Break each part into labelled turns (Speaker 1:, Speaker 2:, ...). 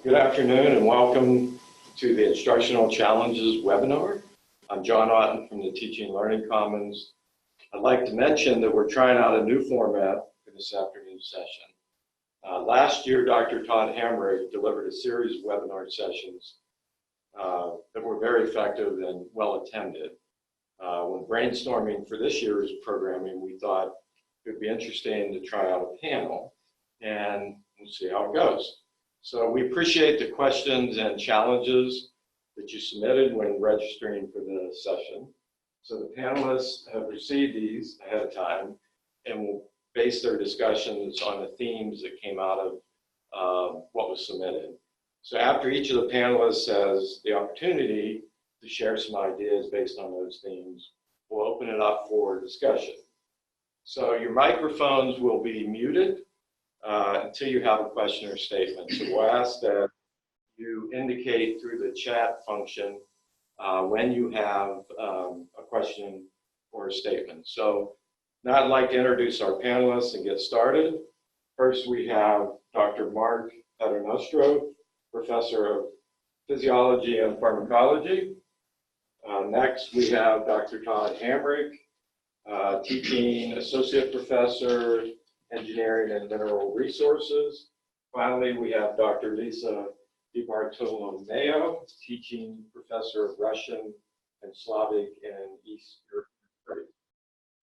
Speaker 1: Good afternoon and welcome to the Instructional Challenges webinar. I'm John Otten from the Teaching and Learning Commons. I'd like to mention that we're trying out a new format for this afternoon's session. Last year, Dr. Todd Hamrick delivered a series of webinar sessions that were very effective and well attended. When brainstorming for this year's programming, we thought it would be interesting to try out a panel and we'll see how it goes. So we appreciate the questions and challenges that you submitted when registering for the session. So the panelists have received these ahead of time and will base their discussions on the themes that came out of what was submitted. So after each of the panelists has the opportunity to share some ideas based on those themes, we'll open it up for discussion. So your microphones will be muted until you have a question or statement. So we'll ask that you indicate through the chat function when you have a question or a statement. So now I'd like to introduce our panelists and get started. First, we have Dr. Mark Paternostro, Professor of Physiology and Pharmacology. Next, we have Dr. Todd Hamrick, Teaching Associate Professor, Engineering and Mineral Resources. Finally, we have Dr. Lisa DiBartolomeo, Teaching Professor of Russian and Slavic and East European.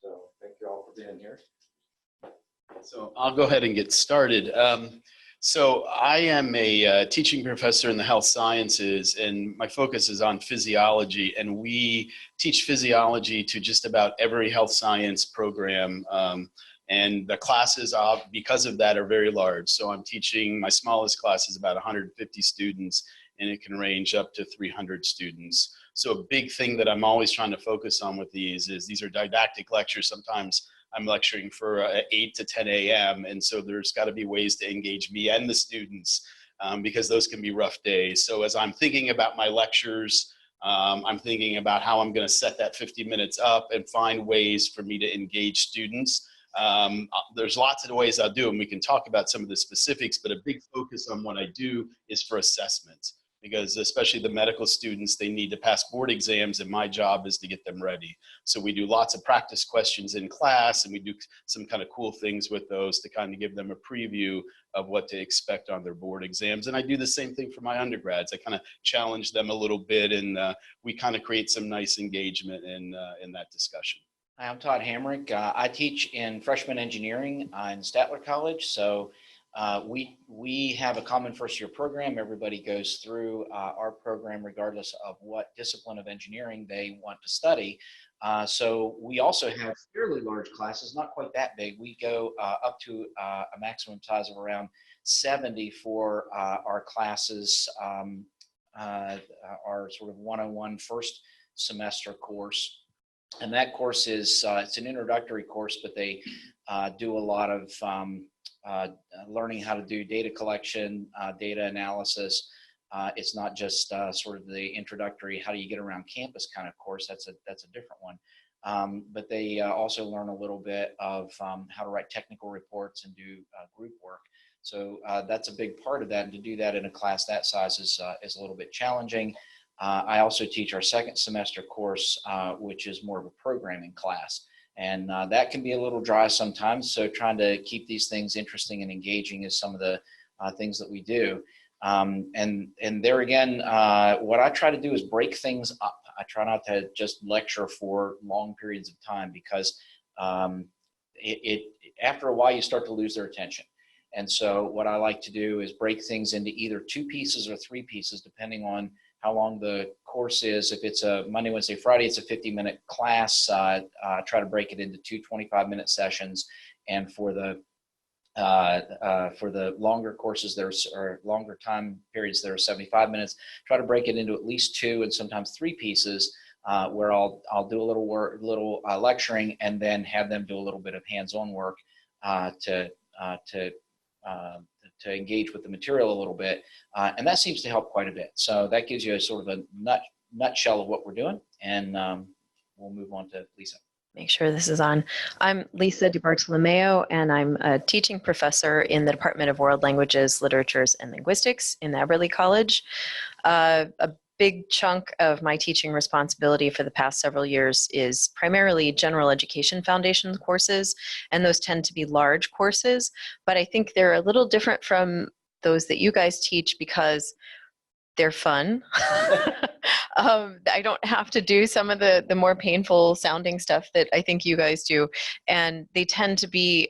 Speaker 1: So thank you all for being here.
Speaker 2: So I'll go ahead and get started. So I am a teaching professor in the health sciences, and my focus is on physiology, and we teach physiology to just about every health science program. And the classes, because of that, are very large. So I'm teaching, my smallest class is about 150 students, and it can range up to 300 students. So a big thing that I'm always trying to focus on with these is these are didactic lectures. Sometimes I'm lecturing for 8 to 10 a.m. And so there's got to be ways to engage me and the students because those can be rough days. So as I'm thinking about my lectures, I'm thinking about how I'm going to set that 50 minutes up and find ways for me to engage students. There's lots of ways I'll do them. We can talk about some of the specifics, but a big focus on what I do is for assessment, because especially the medical students, they need to pass board exams, and my job is to get them ready. So we do lots of practice questions in class, and we do some kind of cool things with those to kind of give them a preview of what to expect on their board exams. And I do the same thing for my undergrads. I kind of challenge them a little bit, and we kind of create some nice engagement in that discussion.
Speaker 3: Hi, I'm Todd Hamrick. I teach in freshman engineering in Statler College. So we have a common first year program. Everybody goes through our program regardless of what discipline of engineering they want to study. So we also have fairly large classes, not quite that big. We go up to a maximum size of around 70 for our classes, our sort of 101 first semester course. And that course is, it's an introductory course, but they do a lot of learning how to do data collection, data analysis. It's not just sort of the introductory, how do you get around campus kind of course. That's a different one. But they also learn a little bit of how to write technical reports and do group work. So that's a big part of that. And to do that in a class that size is a little bit challenging. I also teach our second semester course, which is more of a programming class. And that can be a little dry sometimes. So trying to keep these things interesting and engaging is some of the things that we do. And there again, what I try to do is break things up. I try not to just lecture for long periods of time because after a while you start to lose their attention. And so what I like to do is break things into either 2 pieces or 3 pieces, depending on how long the course is. If it's a Monday, Wednesday, Friday, it's a 50-minute class. Try to break it into 2 25-minute sessions. And for the longer courses, or longer time periods, there are 75 minutes. Try to break it into at least 2 and sometimes 3 pieces where I'll do a little lecturing and then have them do a little bit of hands-on work to engage with the material a little bit. And that seems to help quite a bit. So that gives you a sort of a nutshell of what we're doing. And we'll move on to Lisa.
Speaker 4: Make sure this is on. I'm Lisa DiBartolomeo, and I'm a teaching professor in the Department of World Languages, Literatures, and Linguistics in Eberly College. A big chunk of my teaching responsibility for the past several years is primarily general education foundation courses, and those tend to be large courses, but I think they're a little different from those that you guys teach because they're fun. I don't have to do some of the more painful sounding stuff that I think you guys do. And they tend to be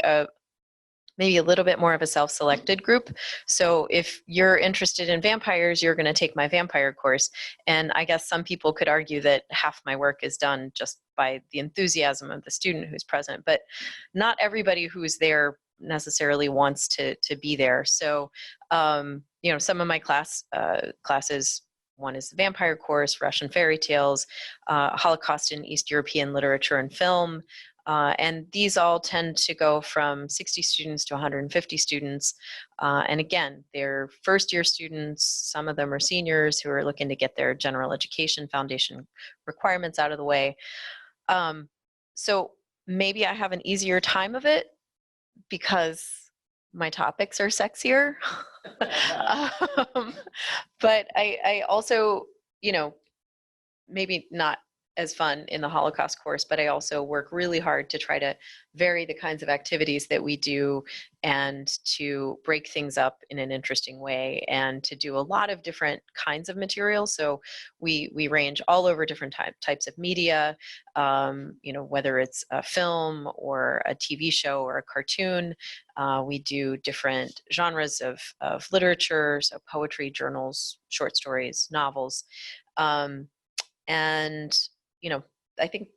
Speaker 4: maybe a little bit more of a self-selected group. So if you're interested in vampires, you're going to take my vampire course. And I guess some people could argue that half my work is done just by the enthusiasm of the student who's present. But not everybody who's there necessarily wants to be there. So some of my classes, one is the vampire course, Russian fairy tales, Holocaust in East European literature and film, and these all tend to go from 60 students to 150 students. And again, they're first year students. Some of them are seniors who are looking to get their general education foundation requirements out of the way. So maybe I have an easier time of it because my topics are sexier. But I also, maybe not as fun in the Holocaust course, but I also work really hard to try to vary the kinds of activities that we do and to break things up in an interesting way and to do a lot of different kinds of materials. So we range all over different types of media, whether it's a film or a TV show or a cartoon. We do different genres of literature, so poetry, journals, short stories, novels. And I think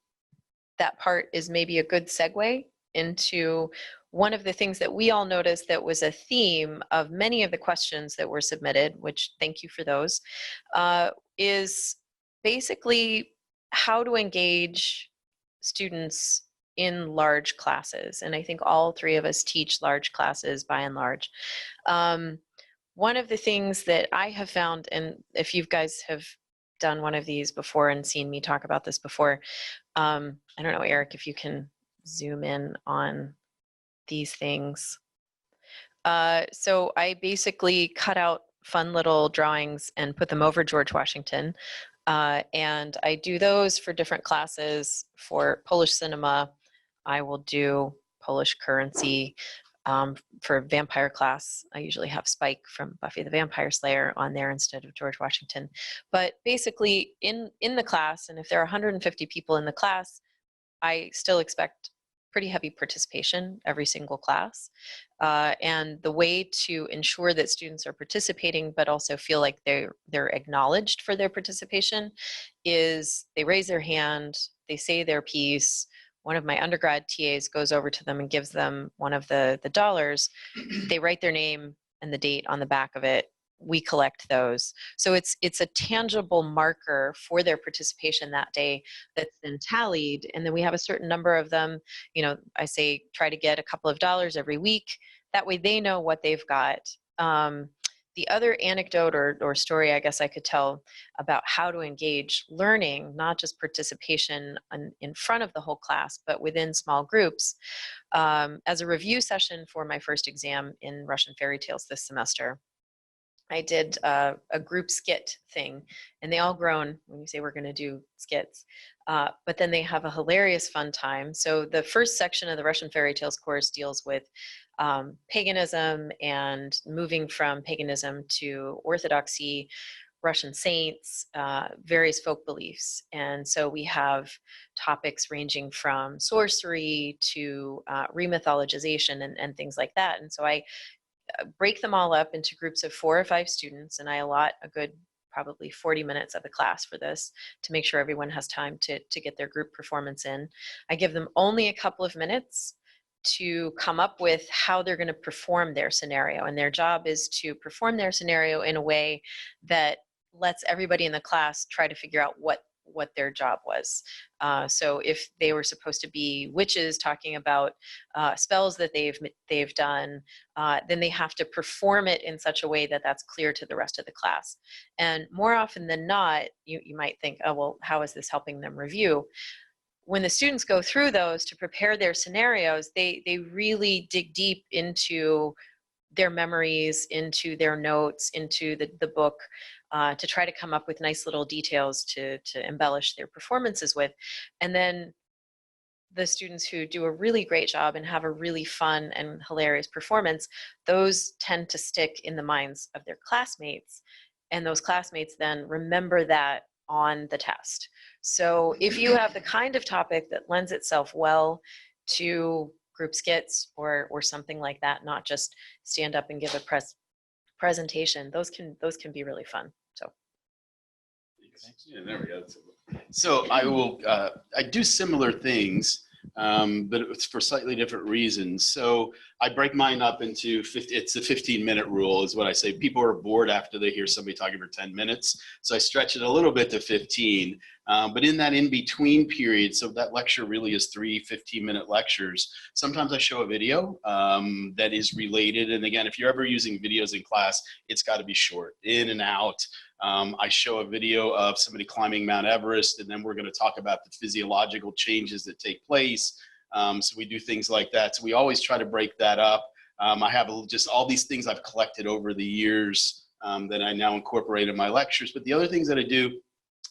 Speaker 4: that part is maybe a good segue into one of the things that we all noticed that was a theme of many of the questions that were submitted, which thank you for those, is basically how to engage students in large classes. And I think all three of us teach large classes by and large. One of the things that I have found, and if you guys have done one of these before and seen me talk about this before, I don't know, Eric, if you can zoom in on these things. So I basically cut out fun little drawings and put them over George Washington. And I do those for different classes. For Polish cinema, I will do Polish currency. For vampire class, I usually have Spike from Buffy the Vampire Slayer on there instead of George Washington. But basically in the class, and if there are 150 people in the class, I still expect pretty heavy participation every single class. And the way to ensure that students are participating but also feel like they're acknowledged for their participation is they raise their hand, they say their piece. One of my undergrad TAs goes over to them and gives them one of the dollars. They write their name and the date on the back of it. We collect those. So it's a tangible marker for their participation that day that's then tallied. And then we have a certain number of them. I say try to get a couple of dollars every week. That way they know what they've got. The other anecdote or story I guess I could tell about how to engage learning, not just participation in front of the whole class, but within small groups. As a review session for my first exam in Russian fairy tales this semester, I did a group skit thing, and they all groan when you say we're going to do skits, but then they have a hilarious fun time. So the first section of the Russian fairy tales course deals with paganism and moving from paganism to Orthodoxy, Russian saints, various folk beliefs. And so we have topics ranging from sorcery to remythologization and things like that. And so I break them all up into groups of 4 or 5 students, and I allot a good probably 40 minutes of the class for this to make sure everyone has time to get their group performance in. I give them only a couple of minutes to come up with how they're going to perform their scenario, and their job is to perform their scenario in a way that lets everybody in the class try to figure out what their job was. So if they were supposed to be witches talking about spells that they've done, then they have to perform it in such a way that that's clear to the rest of the class. And more often than not, you might think, oh, well, how is this helping them review? when the students go through those to prepare their scenarios, they really dig deep into their memories, into their notes, into the book, to try to come up with nice little details to embellish their performances with. And then the students who do a really great job and have a really fun and hilarious performance, those tend to stick in the minds of their classmates. And those classmates then remember that on the test. So if you have the kind of topic that lends itself well to group skits or something like that, not just stand up and give a presentation, those can be really fun. So
Speaker 2: yeah, there we go. So I do similar things, but it's for slightly different reasons. So I break mine up into it's a 15-minute rule is what I say. People are bored after they hear somebody talking for 10 minutes. So I stretch it a little bit to 15. But in that in-between period, so that lecture really is 3 15-minute lectures. Sometimes I show a video that is related. And again, if you're ever using videos in class, it's got to be short, in and out. I show a video of somebody climbing Mount Everest, and then we're going to talk about the physiological changes that take place. So we do things like that. So we always try to break that up. I have just all these things I've collected over the years that I now incorporate in my lectures. But the other things that I do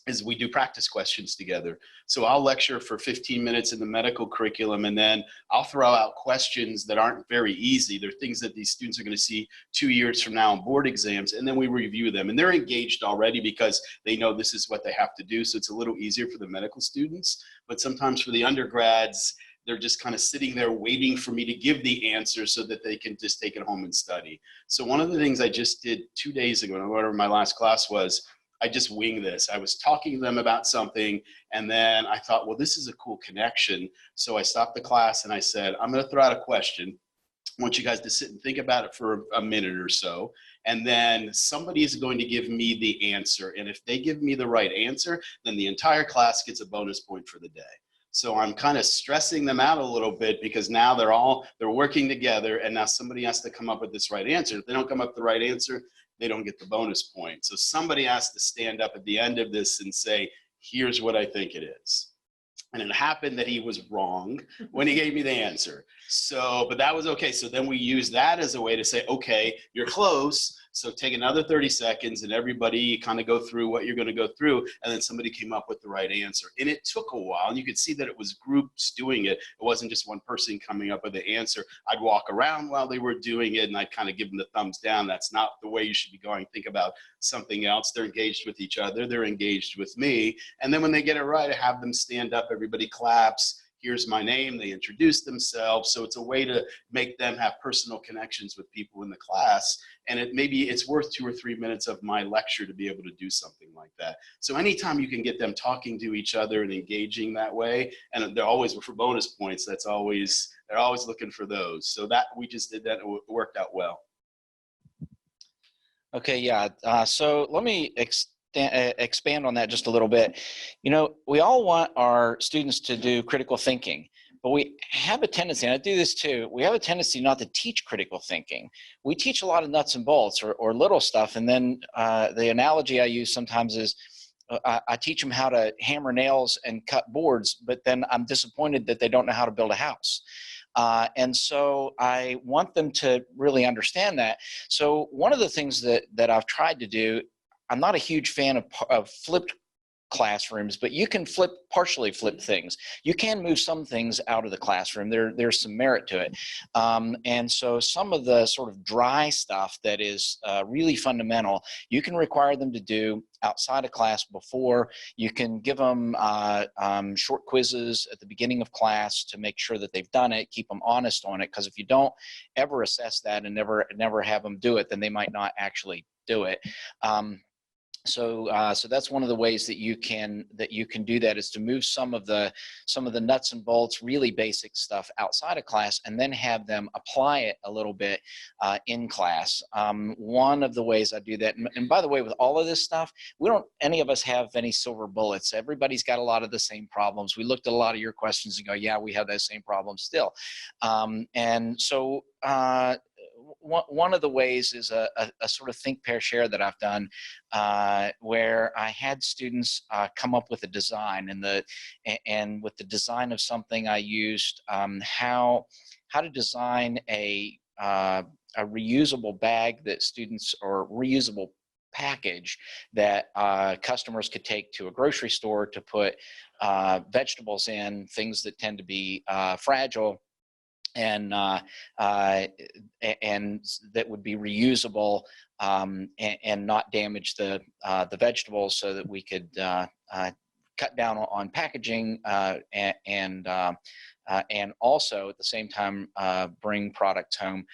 Speaker 2: is we do practice questions together. So I'll lecture for 15 minutes in the medical curriculum, and then I'll throw out questions that aren't very easy. They're things that these students are going to see 2 years from now in board exams, and then we review them. And they're engaged already because they know this is what they have to do. So it's a little easier for the medical students. But sometimes for the undergrads, they're just kind of sitting there waiting for me to give the answer so that they can just take it home and study. So one of the things I just did 2 days ago, whatever my last class was, I just winged this. I was talking to them about something, and then I thought, well, this is a cool connection. So I stopped the class and I said, I'm going to throw out a question. I want you guys to sit and think about it for a minute or so. And then somebody is going to give me the answer. And if they give me the right answer, then the entire class gets a bonus point for the day. So I'm kind of stressing them out a little bit because now they're working together, and now somebody has to come up with this right answer. If they don't come up with the right answer, they don't get the bonus point. So somebody has to stand up at the end of this and say, here's what I think it is. And it happened that he was wrong when he gave me the answer. So, but that was okay. So then we use that as a way to say, okay, you're close. So take another 30 seconds and everybody kind of go through what you're going to go through. And then somebody came up with the right answer. And it took a while. And you could see that it was groups doing it. It wasn't just one person coming up with the answer. I'd walk around while they were doing it and I'd kind of give them the thumbs down. That's not the way you should be going. Think about something else. They're engaged with each other. They're engaged with me. And then when they get it right, I have them stand up. Everybody claps. Here's my name. They introduce themselves. So it's a way to make them have personal connections with people in the class. And it's worth 2 or 3 minutes of my lecture to be able to do something like that. So anytime you can get them talking to each other and engaging that way, and they're always for bonus points, they're always looking for those. So that we just did that. It worked out well.
Speaker 3: Okay, yeah. So let me expand on that just a little bit. You know, we all want our students to do critical thinking, but we have a tendency, and I do this too, we have a tendency not to teach critical thinking. We teach a lot of nuts and bolts or little stuff, and then the analogy I use sometimes is I teach them how to hammer nails and cut boards, but then I'm disappointed that they don't know how to build a house. And so I want them to really understand that. So one of the things that I've tried to do, I'm not a huge fan of flipped classrooms, but you can partially flip things. You can move some things out of the classroom. There's some merit to it. And so some of the sort of dry stuff that is really fundamental, you can require them to do outside of class before. You can give them short quizzes at the beginning of class to make sure that they've done it, keep them honest on it, because if you don't ever assess that and never have them do it, then they might not actually do it. So that's one of the ways that you can do that, is to move some of the nuts and bolts, really basic stuff outside of class, and then have them apply it a little bit in class. One of the ways I do that, and by the way, with all of this stuff, any of us have any silver bullets. Everybody's got a lot of the same problems. We looked at a lot of your questions and go, yeah, we have that same problem still. And so one of the ways is a sort of think, pair, share that I've done, where I had students come up with a design, and with the design of something I used how to design a reusable bag that students, or reusable package that customers could take to a grocery store to put vegetables in, things that tend to be fragile, and that would be reusable, and not damage the vegetables, so that we could cut down on packaging, and also at the same time bring products home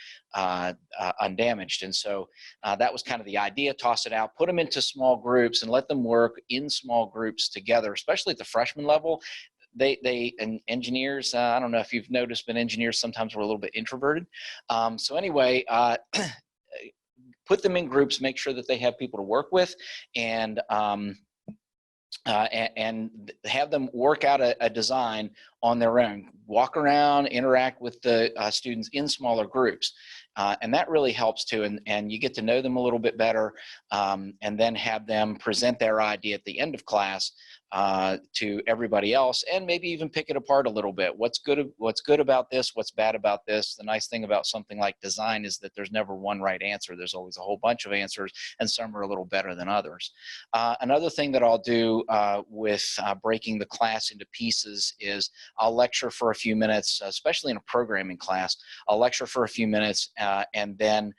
Speaker 3: undamaged. And so that was kind of the idea. Toss it out, put them into small groups, and let them work in small groups together, especially at the freshman level. And engineers, I don't know if you've noticed, but engineers sometimes were a little bit introverted. So anyway, put them in groups, make sure that they have people to work with, and have them work out a design on their own, walk around, interact with the students in smaller groups. And that really helps too. And you get to know them a little bit better, and then have them present their idea at the end of class to everybody else, and maybe even pick it apart a little bit. What's good about this? What's bad about this? The nice thing about something like design is that there's never one right answer. There's always a whole bunch of answers, and some are a little better than others. Another thing that I'll do with breaking the class into pieces is I'll lecture for a few minutes, especially in a programming class. I'll lecture for a few minutes, and then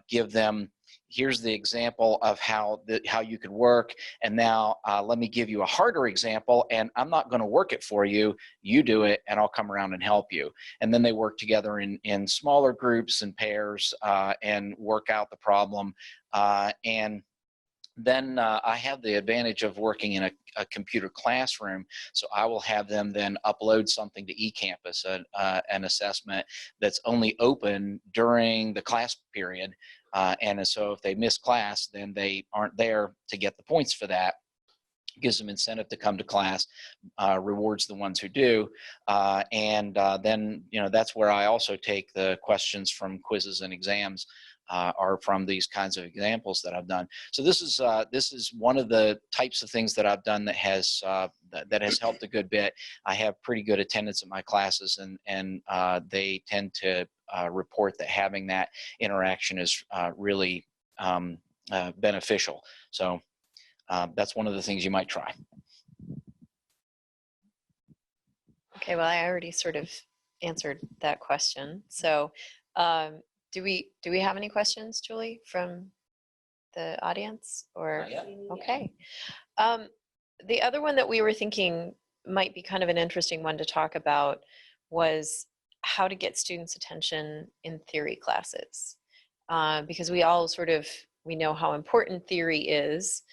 Speaker 3: give them, here's the example of how you could work, and now let me give you a harder example, and I'm not going to work it for you. You do it, and I'll come around and help you. And then they work together in smaller groups and pairs, and work out the problem. And then I have the advantage of working in a computer classroom, so I will have them then upload something to eCampus, an assessment that's only open during the class period. And so if they miss class, then they aren't there to get the points for that. Gives them incentive to come to class, rewards the ones who do, and then that's where I also take the questions from quizzes and exams, are from these kinds of examples that I've done. So this is one of the types of things that I've done that has helped a good bit. I have pretty good attendance at my classes, and they tend to report that having that interaction is really beneficial. So that's one of the things you might try.
Speaker 4: Okay, well, I already sort of answered that question. So do we have any questions, Julie, from the audience? Or okay. The other one that we were thinking might be kind of an interesting one to talk about was how to get students' attention in theory classes. Because we all we know how important theory is.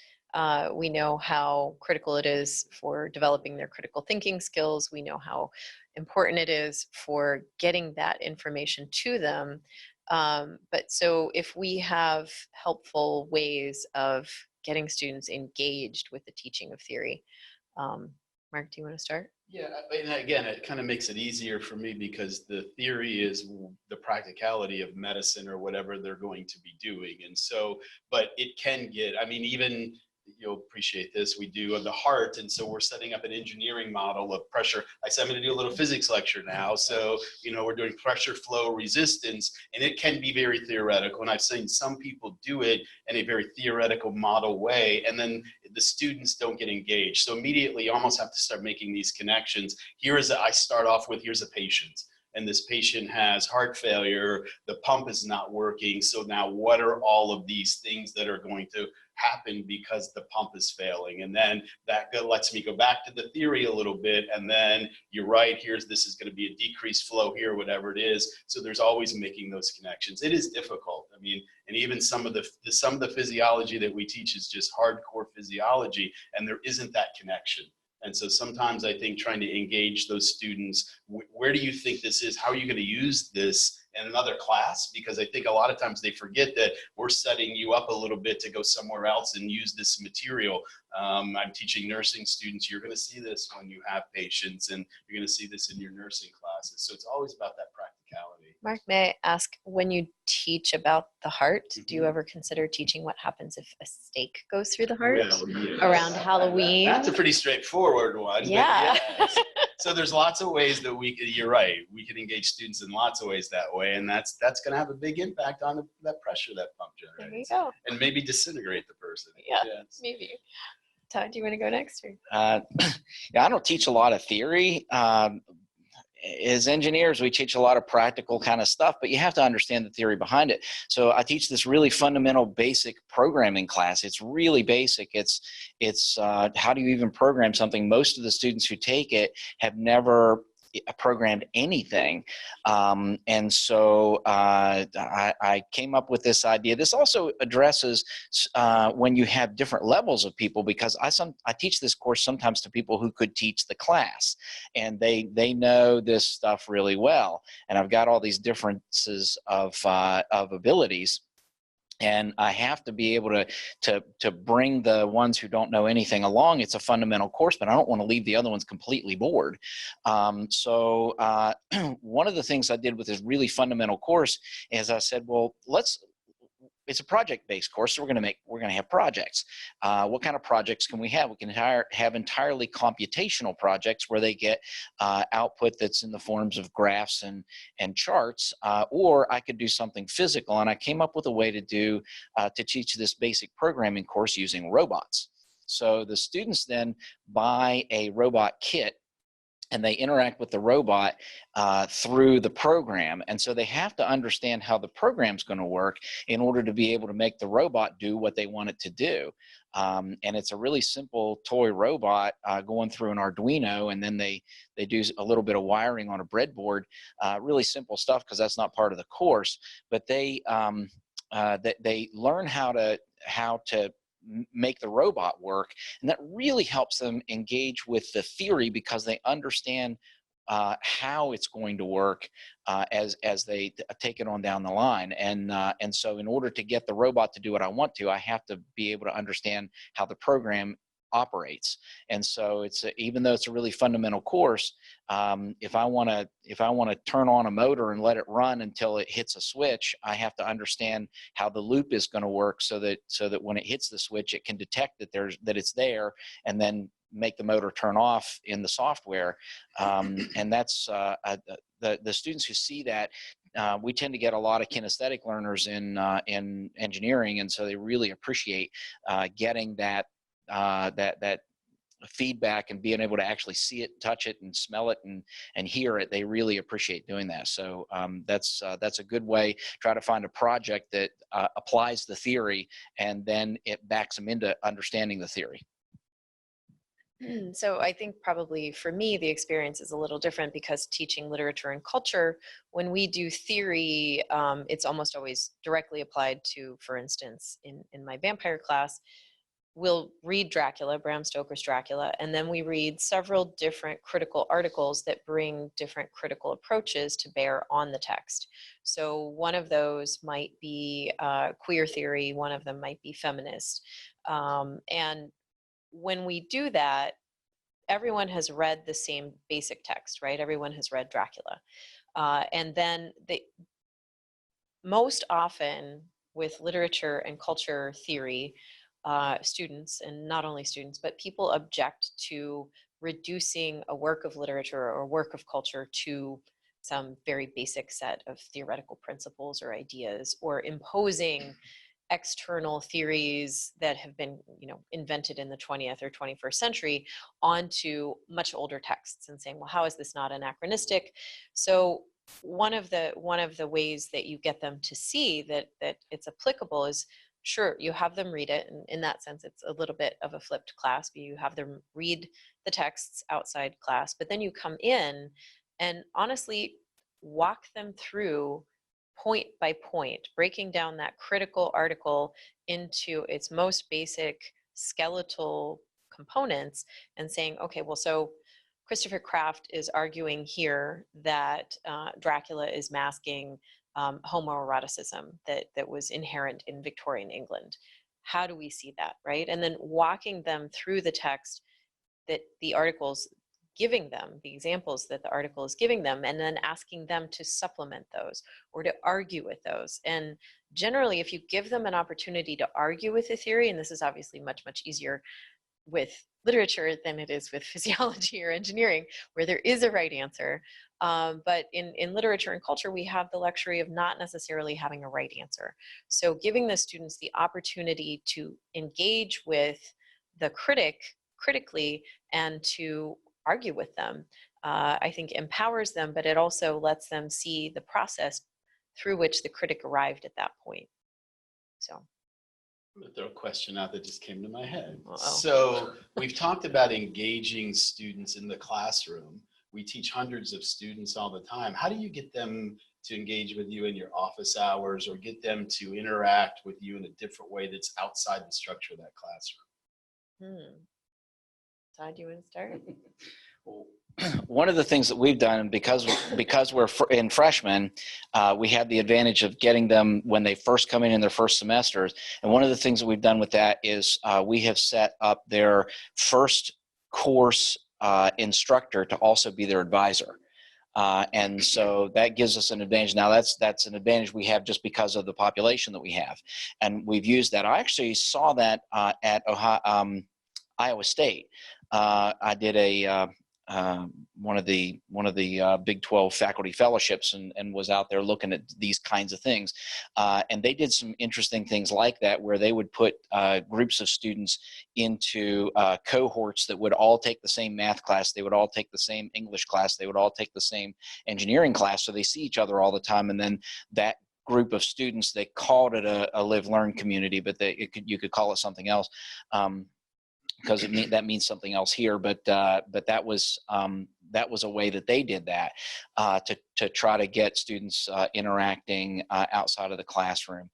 Speaker 4: We know how critical it is for developing their critical thinking skills. We know how important it is for getting that information to them. But so if we have helpful ways of getting students engaged with the teaching of theory, Mark, do you want to start?
Speaker 2: Yeah, and again, it kind of makes it easier for me because the theory is the practicality of medicine or whatever they're going to be doing. And so, but it can get, even you'll appreciate this, we do the heart, and so we're setting up an engineering model of pressure. I said I'm going to do a little physics lecture now, so we're doing pressure flow resistance, and it can be very theoretical, and I've seen some people do it in a very theoretical model way, and then the students don't get engaged. So immediately you almost have to start making these connections. I start off with, here's a patient, and this patient has heart failure, the pump is not working, so now what are all of these things that are going to happen because the pump is failing? And then that lets me go back to the theory a little bit, and then you're right, this is going to be a decreased flow here, whatever it is. So there's always making those connections. It is difficult. And even some of the physiology that we teach is just hardcore physiology, and there isn't that connection. And so sometimes I think trying to engage those students, where do you think this is? How are you going to use this in another class? Because I think a lot of times they forget that we're setting you up a little bit to go somewhere else and use this material. I'm teaching nursing students. You're going to see this when you have patients, and you're going to see this in your nursing classes. So it's always about that practicality.
Speaker 4: Mark, may I ask, when you teach about the heart, do you
Speaker 2: Mhm.
Speaker 4: ever consider teaching what happens if a stake goes through the heart
Speaker 2: Well, yes.
Speaker 4: around Halloween?
Speaker 2: That's a pretty straightforward one. but
Speaker 4: Yeah.
Speaker 2: yes. So there's lots of ways that you're right, we can engage students in lots of ways that way, and that's going to have a big impact on that pressure that pump
Speaker 4: There you
Speaker 2: generates,
Speaker 4: go.
Speaker 2: and maybe disintegrate the person.
Speaker 4: Yeah.
Speaker 2: Yes.
Speaker 4: Maybe. Todd, do you want to go next? Or?
Speaker 3: Yeah, I don't teach a lot of theory. As engineers, we teach a lot of practical kind of stuff, but you have to understand the theory behind it. So I teach this really fundamental basic programming class. It's really basic. It's how do you even program something? Most of the students who take it have never programmed anything. And so I came up with this idea. This also addresses when you have different levels of people, because I teach this course sometimes to people who could teach the class, and they know this stuff really well. And I've got all these differences of abilities. And I have to be able to bring the ones who don't know anything along. It's a fundamental course, but I don't want to leave the other ones completely bored. So one of the things I did with this really fundamental course is I said, well, it's a project-based course, so we're going to have projects. What kind of projects can we have? We can have entirely computational projects where they get output that's in the forms of graphs and charts, or I could do something physical. And I came up with a way to teach this basic programming course using robots. So the students then buy a robot kit, and they interact with the robot through the program. And so they have to understand how the program's going to work in order to be able to make the robot do what they want it to do. And it's a really simple toy robot going through an Arduino, and then they do a little bit of wiring on a breadboard. Really simple stuff, because that's not part of the course. But they learn how to make the robot work, and that really helps them engage with the theory, because they understand how it's going to work as they take it on down the line. And so in order to get the robot to do what I want to, I have to be able to understand how the program operates. And so even though it's a really fundamental course, if I want to turn on a motor and let it run until it hits a switch, I have to understand how the loop is going to work, so that when it hits the switch, it can detect that it's there, and then make the motor turn off in the software. And that's the students who see that. We tend to get a lot of kinesthetic learners in engineering, and so they really appreciate getting that feedback and being able to actually see it, touch it, and smell it, and hear it. They really appreciate doing that. So that's a good way. Try to find a project that applies the theory, and then it backs them into understanding the theory.
Speaker 4: So I think probably for me, the experience is a little different, because teaching literature and culture, when we do theory, it's almost always directly applied to, for instance, in my vampire class, we'll read Dracula, Bram Stoker's Dracula, and then we read several different critical articles that bring different critical approaches to bear on the text. So one of those might be queer theory, one of them might be feminist. And when we do that, everyone has read the same basic text, right? Everyone has read Dracula. And then most often with literature and culture theory, students, and not only students, but people object to reducing a work of literature or work of culture to some very basic set of theoretical principles or ideas, or imposing external theories that have been, invented in the 20th or 21st century onto much older texts, and saying, well, how is this not anachronistic? So one of the ways that you get them to see that it's applicable is, sure, you have them read it, and in that sense it's a little bit of a flipped class. But you have them read the texts outside class, but then you come in and honestly walk them through point by point, breaking down that critical article into its most basic skeletal components, and saying, okay, well, so Christopher Kraft is arguing here that Dracula is masking homoeroticism that was inherent in Victorian England. How do we see that, right? And then walking them through the text, that the articles giving them the examples that the article is giving them, and then asking them to supplement those or to argue with those. And generally, if you give them an opportunity to argue with a theory, and this is obviously much, much easier with literature than it is with physiology or engineering, where there is a right answer. But in literature and culture, we have the luxury of not necessarily having a right answer. So giving the students the opportunity to engage with the critically and to argue with them, I think empowers them, but it also lets them see the process through which the critic arrived at that point. So.
Speaker 2: I'm going to throw a question out that just came to my head.
Speaker 4: Uh-oh.
Speaker 2: So we've talked about engaging students in the classroom. We teach hundreds of students all the time. How do you get them to engage with you in your office hours, or get them to interact with you in a different way that's outside the structure of that classroom?
Speaker 4: Todd, you want to start?
Speaker 3: One of the things that we've done, because we're in freshmen, we have the advantage of getting them when they first come in their first semesters. And one of the things that we've done with that is we have set up their first course instructor to also be their advisor. And so that gives us an advantage. Now that's an advantage we have just because of the population that we have. And we've used that. I actually saw that at Iowa State. I did one of the Big 12 faculty fellowships and was out there looking at these kinds of things. And they did some interesting things like that, where they would put groups of students into cohorts that would all take the same math class. They would all take the same English class. They would all take the same engineering class. So they see each other all the time. And then that group of students, they called it a live-learn community, but you could call it something else. Because that means something else here, but that was a way that they did that to try to get students interacting outside of the classroom.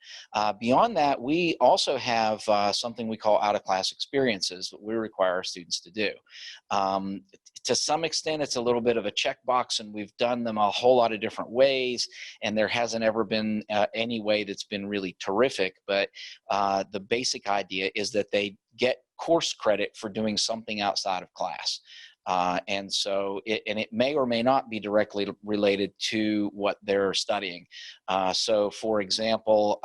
Speaker 3: Beyond that, we also have something we call out-of-class experiences that we require our students to do. To some extent, it's a little bit of a checkbox, and we've done them a whole lot of different ways, and there hasn't ever been any way that's been really terrific, but the basic idea is that they get course credit for doing something outside of class. And so it may or may not be directly related to what they're studying. So for example,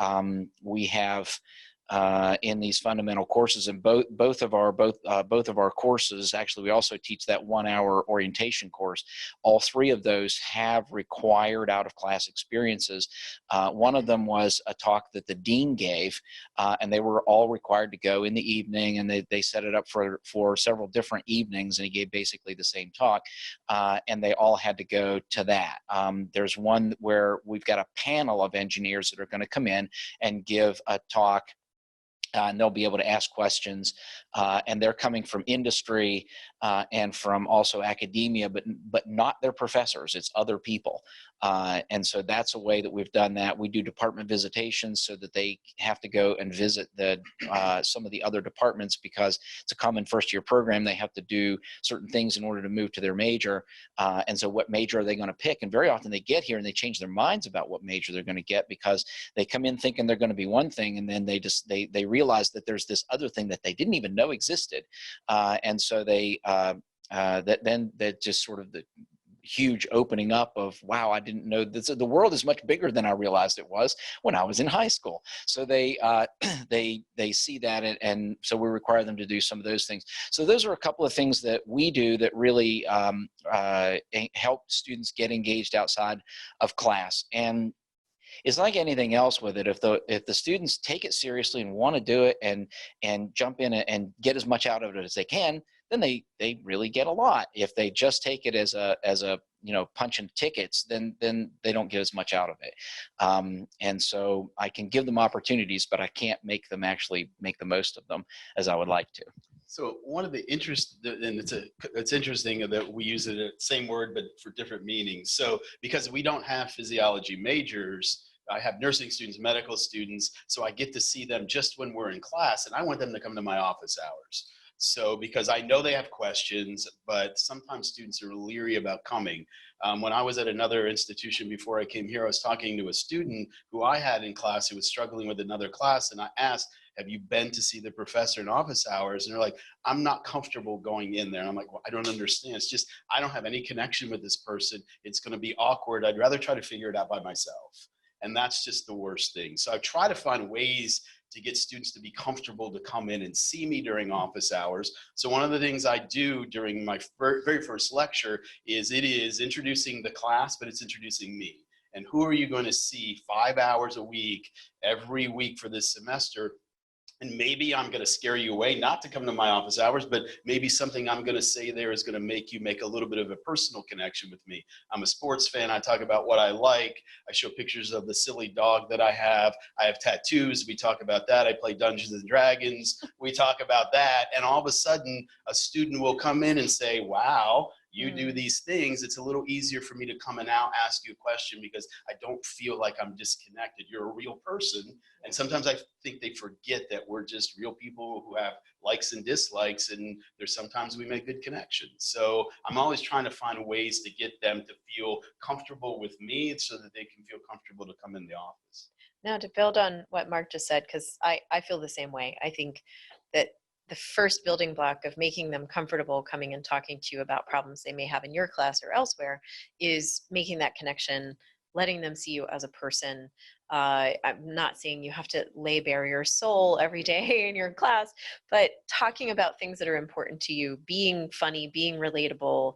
Speaker 3: we have in these fundamental courses, and both of our courses, actually we also teach that 1 hour orientation course. All three of those have required out-of-class experiences. One of them was a talk that the dean gave, and they were all required to go in the evening, and they set it up for several different evenings, and he gave basically the same talk, and they all had to go to that. There's one where we've got a panel of engineers that are going to come in and give a talk. And they'll be able to ask questions, and they're coming from industry and from also academia, but not their professors. It's other people, and so that's a way that we've done that. We do department visitations so that they have to go and visit some of the other departments, because it's a common first-year program. They have to do certain things in order to move to their major, and so what major are they going to pick? And very often they get here and they change their minds about what major they're going to get, because they come in thinking they're going to be one thing, and then they realize that there's this other thing that they didn't even know existed, and so that just sort of the huge opening up of, wow, I didn't know this. The world is much bigger than I realized it was when I was in high school. So they see that, and so we require them to do some of those things. So those are a couple of things that we do that really help students get engaged outside of class. And it's like anything else with it. If the students take it seriously and want to do it and jump in and get as much out of it as they can, then they really get a lot. If they just take it as a punching tickets, then they don't get as much out of it. And so I can give them opportunities, but I can't make them actually make the most of them as I would like to.
Speaker 2: So one of the and it's interesting that we use the same word but for different meanings. So because we don't have physiology majors, I have nursing students, medical students, so I get to see them just when we're in class, and I want them to come to my office hours. So because I know they have questions, but sometimes students are leery about coming. When I was at another institution before I came here, I was talking to a student who I had in class who was struggling with another class, and I asked, have you been to see the professor in office hours? And they're like, I'm not comfortable going in there. And I'm like, well, I don't understand. It's just, I don't have any connection with this person. It's going to be awkward. I'd rather try to figure it out by myself. And that's just the worst thing. So I try to find ways to get students to be comfortable to come in and see me during office hours. So one of the things I do during my very first lecture is it is introducing the class, but it's introducing me. And who are you going to see 5 hours a week, every week for this semester? And maybe I'm going to scare you away not to come to my office hours, but maybe something I'm going to say there is going to make you make a little bit of a personal connection with me. I'm a sports fan. I talk about what I like. I show pictures of the silly dog that I have. I have tattoos. We talk about that. I play Dungeons and Dragons. We talk about that. And all of a sudden, a student will come in and say, wow, you do these things. It's a little easier for me to come and now ask you a question because I don't feel like I'm disconnected. You're a real person. And sometimes I think they forget that we're just real people who have likes and dislikes, and there's sometimes we make good connections. So I'm always trying to find ways to get them to feel comfortable with me so that they can feel comfortable to come in the office.
Speaker 4: Now, to build on what Mark just said, because I feel the same way. I think that the first building block of making them comfortable coming and talking to you about problems they may have in your class or elsewhere is making that connection, letting them see you as a person. I'm not saying you have to lay bare your soul every day in your class, but talking about things that are important to you, being funny, being relatable,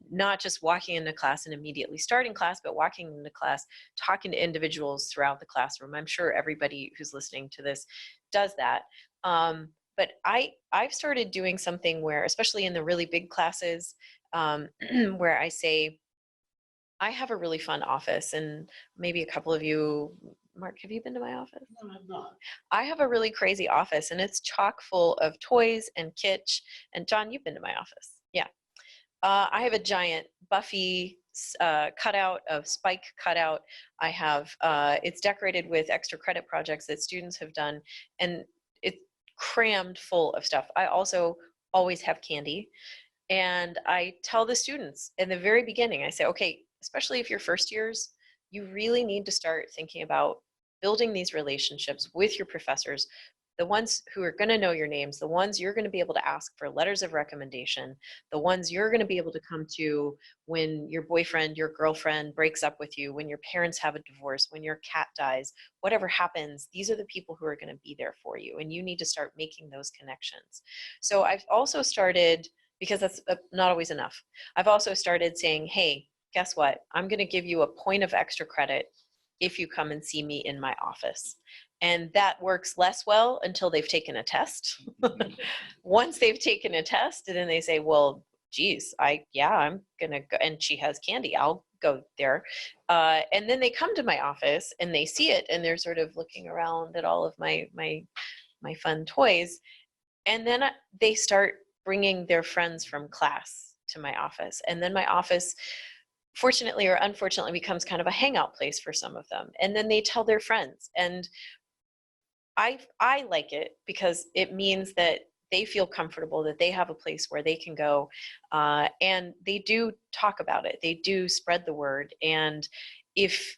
Speaker 4: not just walking into class and immediately starting class, but walking into class, talking to individuals throughout the classroom. I'm sure everybody who's listening to this does that. But I've started doing something where, especially in the really big classes, where I say, I have a really fun office, and maybe a couple of you, Mark, have you been to my office?
Speaker 2: No, I'm not.
Speaker 4: I have a really crazy office, and it's chock full of toys and kitsch. And John, you've been to my office. Yeah. I have a giant Buffy cutout of Spike cutout. I have, it's decorated with extra credit projects that students have done, and it's crammed full of stuff. I also always have candy. And I tell the students in the very beginning, I say, okay, especially if you're first years, you really need to start thinking about building these relationships with your professors, the ones who are going to know your names, the ones you're going to be able to ask for letters of recommendation, the ones you're going to be able to come to when your boyfriend, your girlfriend breaks up with you, when your parents have a divorce, when your cat dies, whatever happens, these are the people who are going to be there for you. And you need to start making those connections. So I've also started, because that's not always enough, I've also started saying, hey, guess what? I'm going to give you a point of extra credit if you come and see me in my office. And that works less well until they've taken a test. Once they've taken a test, and then they say, well, geez, I'm going to go, and she has candy, I'll go there. And then they come to my office and they see it, and they're sort of looking around at all of my fun toys. And then they start bringing their friends from class to my office. And then my office, fortunately or unfortunately, becomes kind of a hangout place for some of them. And then they tell their friends. And I like it because it means that they feel comfortable, that they have a place where they can go. And they do talk about it. They do spread the word. And if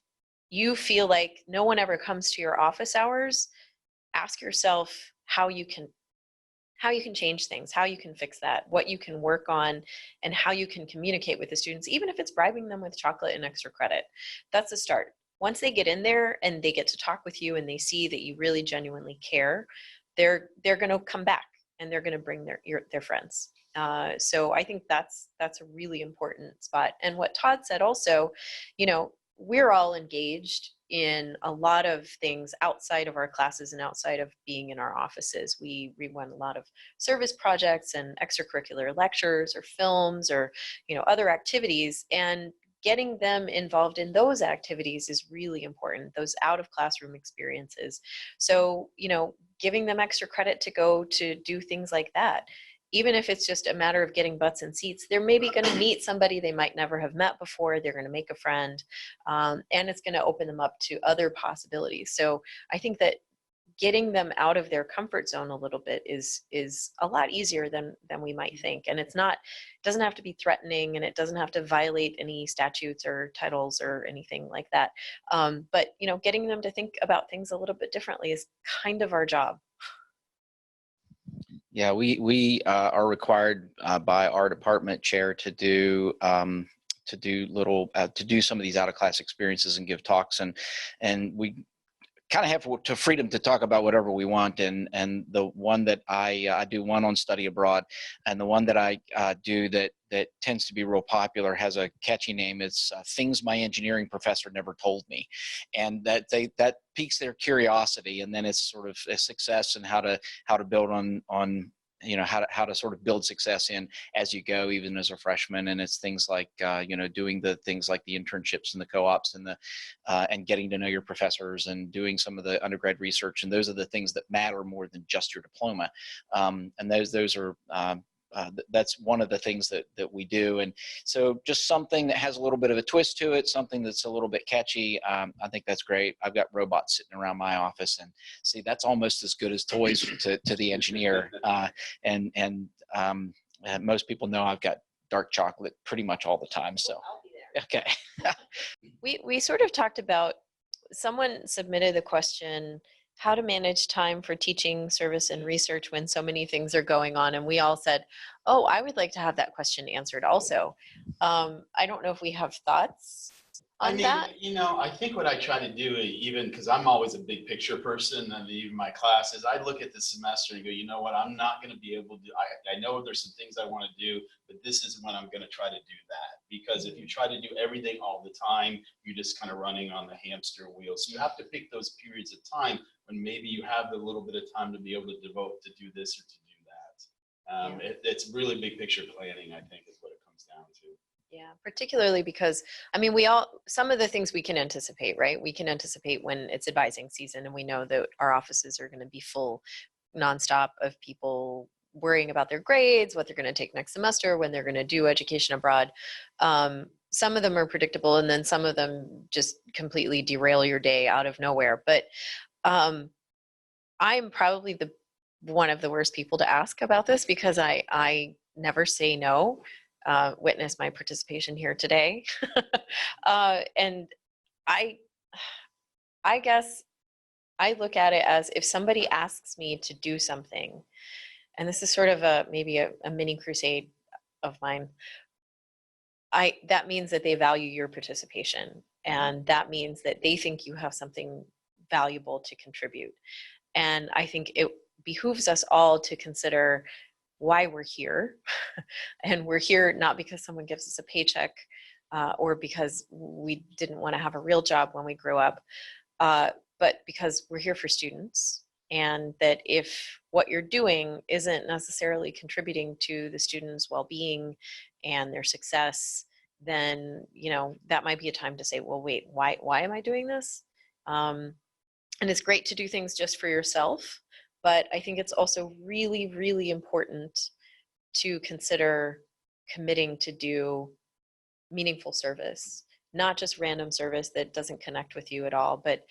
Speaker 4: you feel like no one ever comes to your office hours, ask yourself how you can change things, how you can fix that, what you can work on, and how you can communicate with the students, even if it's bribing them with chocolate and extra credit. That's a start. Once they get in there and they get to talk with you and they see that you really genuinely care, they're going to come back and they're going to bring their friends. So I think that's a really important spot. And what Todd said also, we're all engaged in a lot of things outside of our classes and outside of being in our offices. We run a lot of service projects and extracurricular lectures or films or, other activities, and getting them involved in those activities is really important, those out of classroom experiences. So, giving them extra credit to go to do things like that. Even if it's just a matter of getting butts in seats, they're maybe going to meet somebody they might never have met before. They're going to make a friend, and it's going to open them up to other possibilities. So I think that getting them out of their comfort zone a little bit is a lot easier than we might think. And it doesn't have to be threatening, and it doesn't have to violate any statutes or titles or anything like that. But getting them to think about things a little bit differently is kind of our job.
Speaker 3: Yeah, we are required by our department chair to do some of these out of class experiences and give talks, and we kind of have to freedom to talk about whatever we want. And the one that I do one on study abroad, and the one that I do that tends to be real popular has a catchy name. It's things my engineering professor never told me, and that piques their curiosity. And then it's sort of a success and how to build on how to sort of build success in as you go, even as a freshman. And it's things like doing the things like the internships and the co-ops and getting to know your professors and doing some of the undergrad research. And those are the things that matter more than just your diploma. And those are that's one of the things that we do. And so just something that has a little bit of a twist to it, something that's a little bit catchy. I think that's great. I've got robots sitting around my office, and see, that's almost as good as toys to the engineer. And most people know I've got dark chocolate pretty much all the time. So,
Speaker 4: I'll be there.
Speaker 3: Okay.
Speaker 4: We sort of talked about, someone submitted the question, how to manage time for teaching, service, and research when so many things are going on. And we all said, oh, I would like to have that question answered also. I don't know if we have thoughts on that.
Speaker 2: I think what I try to do, even because I'm always a big picture person, and even my classes, I look at the semester and go, you know what, I'm not going to be able to, I know there's some things I want to do, but this is when I'm going to try to do that. Because if you try to do everything all the time, you're just kind of running on the hamster wheel. So you have to pick those periods of time when maybe you have a little bit of time to be able to devote to do this or to do that. It's really big picture planning, I think, is what it comes down to.
Speaker 4: Yeah, particularly because, some of the things we can anticipate, right? We can anticipate when it's advising season, and we know that our offices are going to be full nonstop of people worrying about their grades, what they're going to take next semester, when they're going to do education abroad. Some of them are predictable, and then some of them just completely derail your day out of nowhere. But I'm probably one of the worst people to ask about this, because I never say no. Witness my participation here today. And I guess I look at it as, if somebody asks me to do something, and this is sort of maybe a mini crusade of mine, that means that they value your participation, and that means that they think you have something valuable to contribute. And I think it behooves us all to consider why we're here. And we're here not because someone gives us a paycheck, or because we didn't want to have a real job when we grew up, but because we're here for students. And that if what you're doing isn't necessarily contributing to the students' well-being and their success, then that might be a time to say, well, wait, why am I doing this? And it's great to do things just for yourself, but I think it's also really, really important to consider committing to do meaningful service, not just random service that doesn't connect with you at all, but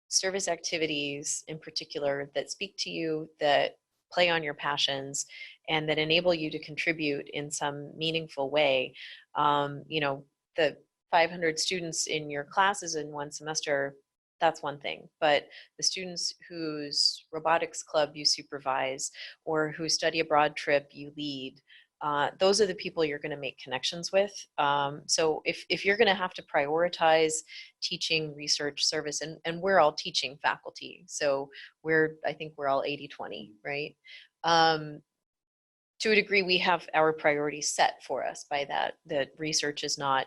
Speaker 4: service activities in particular that speak to you, that play on your passions, and that enable you to contribute in some meaningful way. The 500 students in your classes in one semester, that's one thing, but the students whose robotics club you supervise, or whose study abroad trip you lead, those are the people you're going to make connections with. So if you're going to have to prioritize teaching, research, service, and we're all teaching faculty, so I think we're all 80-20, right? To a degree, we have our priorities set for us by that research is not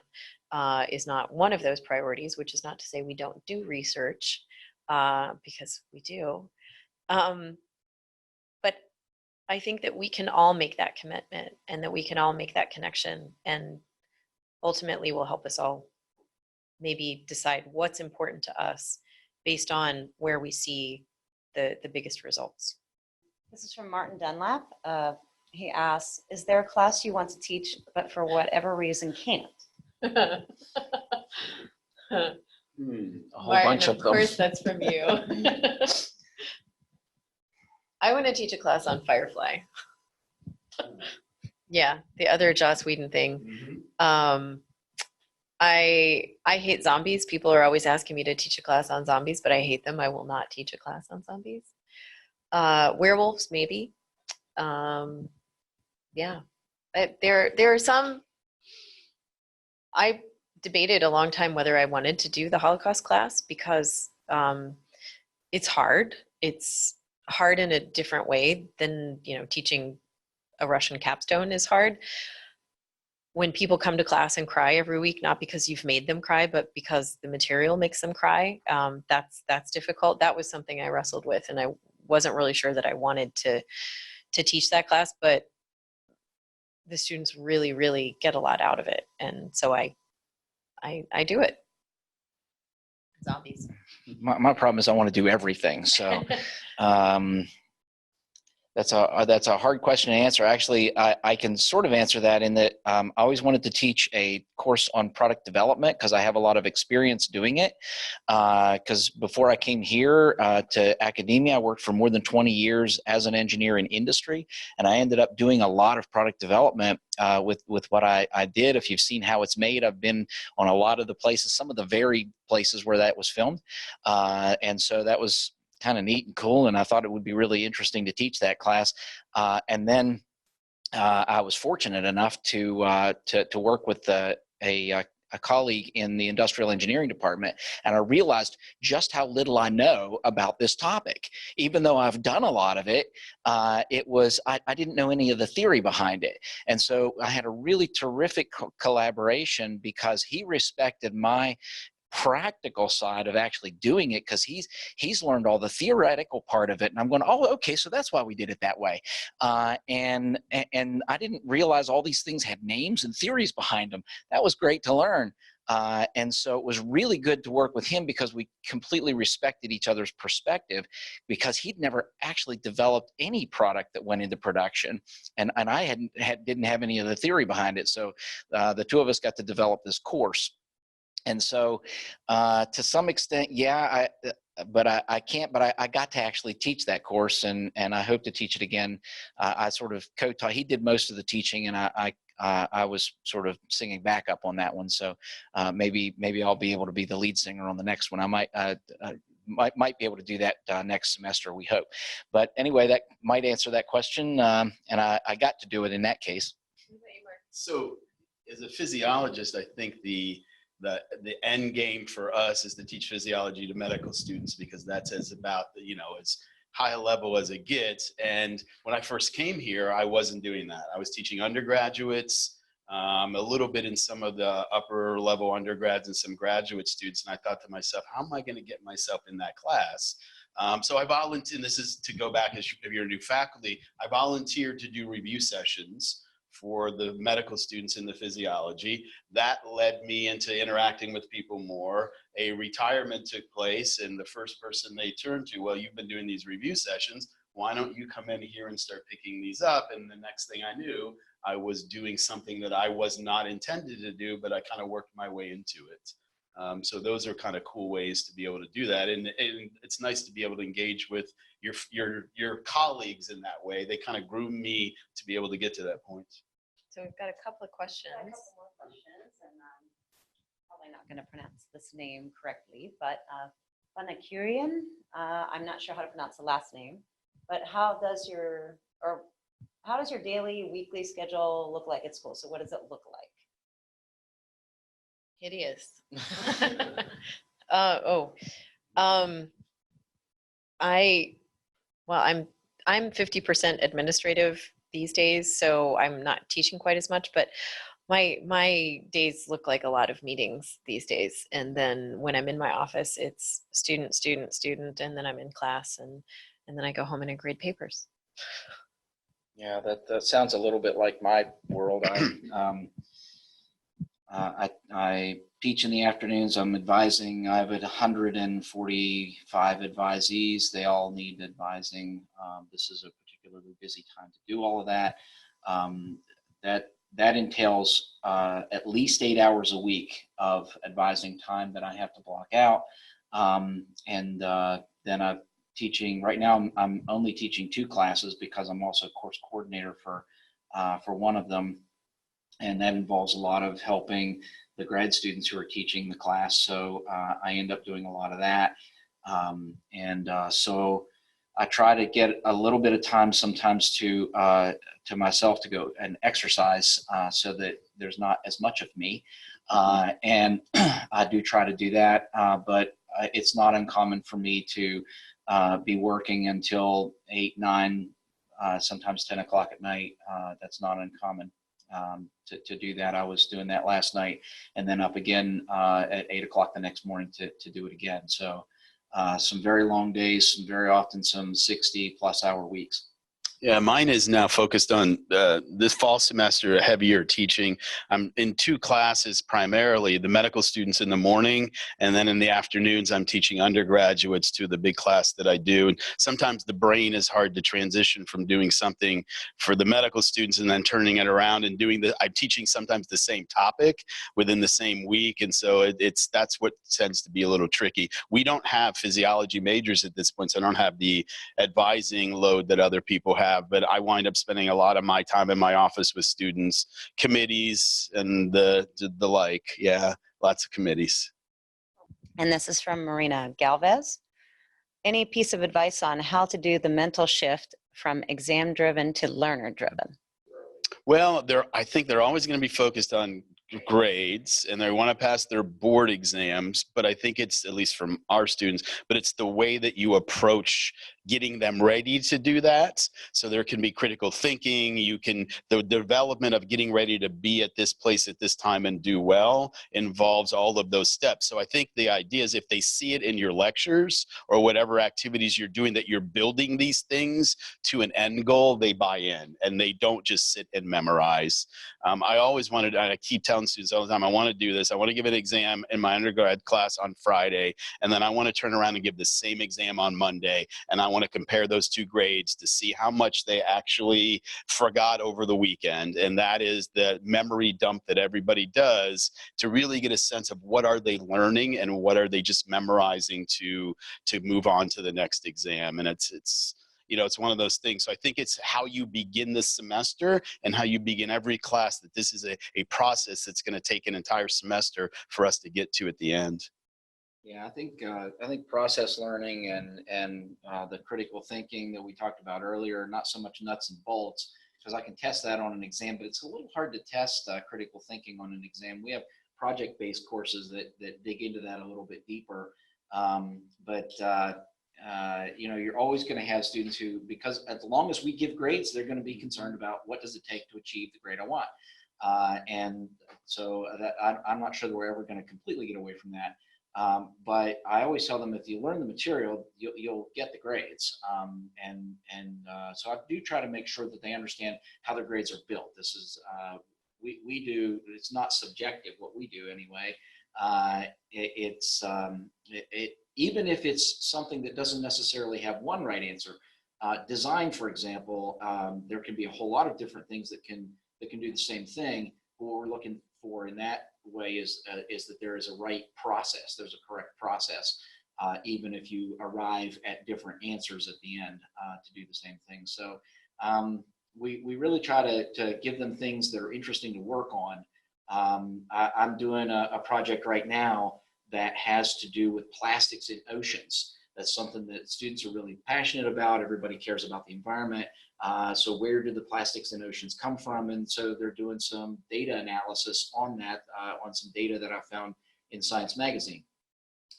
Speaker 4: one of those priorities, which is not to say we don't do research, because we do. But I think that we can all make that commitment, and that we can all make that connection, and ultimately will help us all maybe decide what's important to us based on where we see the biggest results.
Speaker 5: This is from Martin Dunlap. He asks, is there a class you want to teach, but for whatever reason can't?
Speaker 2: A whole
Speaker 4: Martin,
Speaker 2: bunch of them.
Speaker 4: Of course, that's from you. I want to teach a class on Firefly. Yeah, the other Joss Whedon thing. I hate zombies. People are always asking me to teach a class on zombies, but I hate them. I will not teach a class on zombies. Werewolves, maybe. Yeah, there are some. I debated a long time whether I wanted to do the Holocaust class because it's hard. It's hard in a different way than, teaching a Russian capstone is hard. When people come to class and cry every week, not because you've made them cry, but because the material makes them cry, that's difficult. That was something I wrestled with, and I wasn't really sure that I wanted to teach that class, but the students really, really get a lot out of it, and so I do it. Zombies.
Speaker 3: My problem is I want to do everything. So that's a hard question to answer. Actually, I can sort of answer that in that I always wanted to teach a course on product development because I have a lot of experience doing it. Because before I came here to academia, I worked for more than 20 years as an engineer in industry, and I ended up doing a lot of product development with what I did. If you've seen how it's made, I've been on a lot of the places, some of the very places where that was filmed, and so that was kind of neat and cool, and I thought it would be really interesting to teach that class. And then I was fortunate enough to work with a colleague in the industrial engineering department, and I realized just how little I know about this topic. Even though I've done a lot of it, I didn't know any of the theory behind it. And so I had a really terrific collaboration because he respected my practical side of actually doing it, because he's learned all the theoretical part of it, and I'm going, oh, okay, so that's why we did it that way. And I didn't realize all these things had names and theories behind them. That was great to learn. And so it was really good to work with him because we completely respected each other's perspective, because he'd never actually developed any product that went into production, and I didn't have any of the theory behind it. So the two of us got to develop this course. And so to some extent, yeah, I can't, but I got to actually teach that course, and I hope to teach it again. I sort of co-taught. He did most of the teaching, and I was sort of singing backup on that one. So maybe I'll be able to be the lead singer on the next one. I might be able to do that next semester, we hope. But anyway, that might answer that question, and I got to do it in that case.
Speaker 2: So as a physiologist, I think the end game for us is to teach physiology to medical students, because that's as high a level as it gets. And when I first came here, I wasn't doing that. I was teaching undergraduates, a little bit in some of the upper level undergrads and some graduate students. And I thought to myself, how am I going to get myself in that class? So I volunteered, and this is to go back if you're new faculty, I volunteered to do review sessions for the medical students in the physiology. That led me into interacting with people more. A retirement took place, and the first person they turned to, well, you've been doing these review sessions, why don't you come in here and start picking these up? And the next thing I knew, I was doing something that I was not intended to do, but I kind of worked my way into it. So those are kind of cool ways to be able to do that. And it's nice to be able to engage with your colleagues in that way. They kind of groom me to be able to get to that point.
Speaker 4: So we've got a couple of questions.
Speaker 5: A couple more questions, and probably not going to pronounce this name correctly, but Banakurian, I'm not sure how to pronounce the last name, but how does your daily, weekly schedule look like at school? So what does it look like?
Speaker 4: Hideous. I'm 50% administrative these days, so I'm not teaching quite as much, but my days look like a lot of meetings these days. And then when I'm in my office, it's student, student, student, and then I'm in class, and then I go home and I grade papers.
Speaker 3: Yeah, that sounds a little bit like my world. I teach in the afternoons. I'm advising. I have 145 advisees. They all need advising. This is a particularly busy time to do all of that. That entails at least 8 hours a week of advising time that I have to block out. And then teaching right now. I'm only teaching 2 classes because I'm also course coordinator for one of them, and that involves a lot of helping the grad students who are teaching the class. So I end up doing a lot of that, so I try to get a little bit of time sometimes to myself to go and exercise, so that there's not as much of me, and I do try to do that, but it's not uncommon for me to be working until 8, 9, sometimes 10 o'clock at night. That's not uncommon to do that. I was doing that last night, and then up again at 8 o'clock the next morning to do it again. So some very long days, very often some 60+ hour weeks.
Speaker 2: Yeah, mine is now focused on this fall semester, heavier teaching. I'm in 2 classes primarily, the medical students in the morning, and then in the afternoons I'm teaching undergraduates to the big class that I do. And sometimes the brain is hard to transition from doing something for the medical students and then turning it around and I'm teaching sometimes the same topic within the same week, and so that's what tends to be a little tricky. We don't have physiology majors at this point, so I don't have the advising load that other people have. But I wind up spending a lot of my time in my office with students, committees, and the like. Yeah, lots of committees.
Speaker 5: And this is from Marina Galvez. Any piece of advice on how to do the mental shift from exam-driven to learner-driven?
Speaker 2: Well, I think they're always going to be focused on grades, and they want to pass their board exams, but I think it's, at least from our students, but it's the way that you approach getting them ready to do that. So there can be critical thinking. The development of getting ready to be at this place at this time and do well involves all of those steps. So I think the idea is if they see it in your lectures or whatever activities you're doing, that you're building these things to an end goal, they buy in and they don't just sit and memorize. I keep telling students all the time, I want to do this. I want to give an exam in my undergrad class on Friday, and then I want to turn around and give the same exam on Monday, and I want to compare those 2 grades to see how much they actually forgot over the weekend. And that is the memory dump that everybody does to really get a sense of what are they learning and what are they just memorizing to move on to the next exam. And it's one of those things. So I think it's how you begin this semester and how you begin every class, that this is a process that's going to take an entire semester for us to get to at the end.
Speaker 3: Yeah, I think process learning and the critical thinking that we talked about earlier, not so much nuts and bolts, because I can test that on an exam, but it's a little hard to test critical thinking on an exam. We have project-based courses that dig into that a little bit deeper, you're always going to have students who, because as long as we give grades, they're going to be concerned about what does it take to achieve the grade I want. And so I'm not sure that we're ever going to completely get away from that. But I always tell them, if you learn the material, you'll get the grades. So I do try to make sure that they understand how their grades are built. This is, we do, it's not subjective what we do anyway. Even if it's something that doesn't necessarily have one right answer, design, for example, there can be a whole lot of different things that can do the same thing. But what we're looking for in that way is that there is a right process. There's a correct process, even if you arrive at different answers at the end to do the same thing. So we really try to give them things that are interesting to work on. I'm doing a project right now that has to do with plastics in oceans. That's something that students are really passionate about. Everybody cares about the environment. So where do the plastics in oceans come from? And so they're doing some data analysis on that, on some data that I found in Science Magazine.